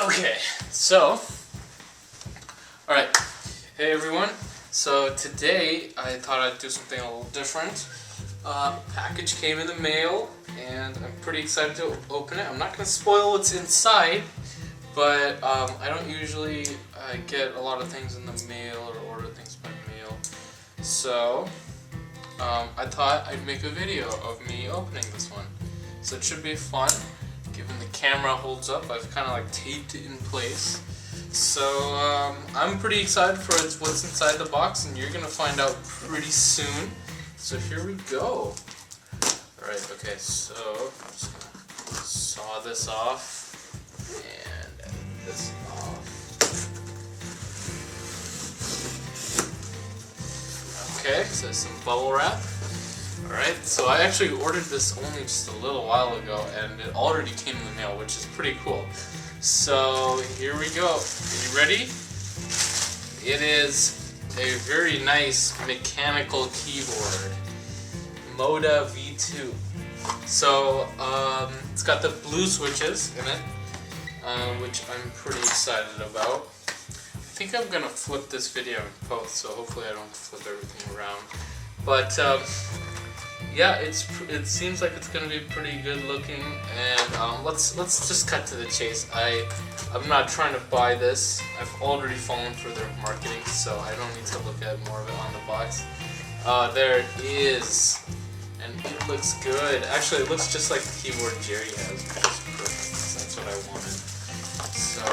Okay, so, alright, hey everyone, so today I thought I'd do something a little different. Package came in the mail, and I'm pretty excited to open it. I'm not going to spoil what's inside, but I don't usually get a lot of things in the mail or order things by mail, so I thought I'd make a video of me opening this one. So it should be fun. Given the camera holds up, I've kind of like taped it in place. So I'm pretty excited for what's inside the box, and you're gonna find out pretty soon. So here we go. Alright, okay, so I'm just gonna saw this off and edit this off. Okay, so some bubble wrap. Alright, so I actually ordered this only just a little while ago, and it already came in the mail, which is pretty cool. So here we go. Are you ready? It is a very nice mechanical keyboard, Moda V2. So it's got the blue switches in it, which I'm pretty excited about. I think I'm gonna flip this video in post, so hopefully I don't flip everything around. But yeah, it seems like it's gonna be pretty good looking, and let's just cut to the chase. I'm not trying to buy this. I've already fallen for their marketing, so I don't need to look at more of it on the box. There it is, and it looks good. Actually, it looks just like the keyboard Jerry has, which is perfect. That's what I wanted. So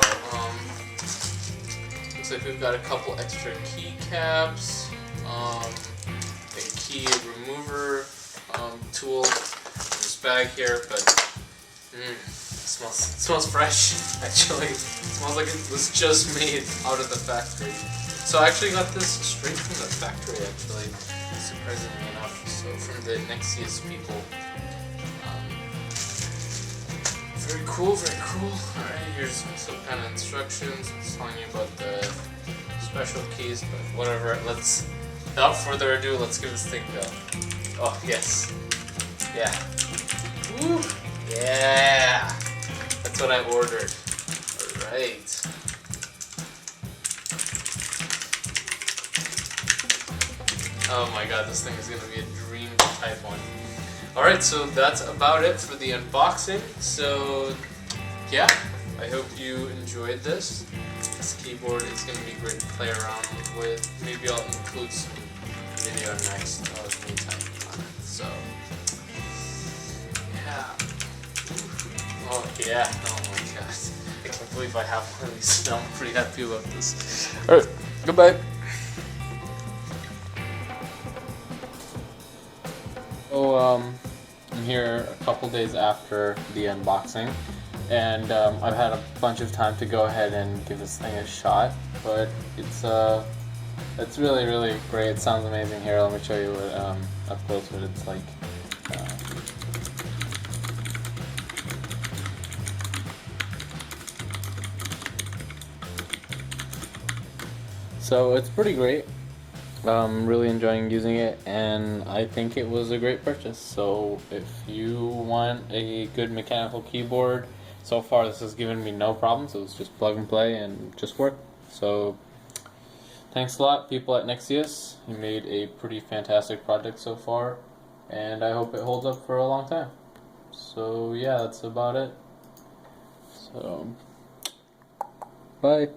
looks like we've got a couple extra keycaps, a key remover tool in this bag here, but it smells fresh. Actually, it smells like it was just made out of the factory. So I actually got this straight from the factory, actually, surprisingly enough. So from the Nixeus people. Very cool, very cool. Alright, here's some kind of instructions. It's telling you about the special keys, but whatever. Without further ado, let's give this thing a go. Oh, yes. Yeah. Woo! Yeah! That's what I ordered. Alright. Oh my god, this thing is going to be a dream to type on. Alright, so that's about it for the unboxing. So, yeah, I hope you enjoyed this. This keyboard is going to be great to play around with. Maybe I'll include some video next of me typing on it. So, yeah. Oh yeah, oh my god. I can't believe I have one of these. I'm pretty happy about this. Alright, goodbye. So, I'm here a couple days after the unboxing, and I've had a bunch of time to go ahead and give this thing a shot, but it's really, really great. It sounds amazing. Here, let me show you what, up close what it's like. So it's pretty great. I'm really enjoying using it, and I think it was a great purchase. So if you want a good mechanical keyboard, so far this has given me no problems. It was just plug and play and just work. So thanks a lot, people at Nixeus. You made a pretty fantastic project so far, and I hope it holds up for a long time. So yeah, that's about it. So bye.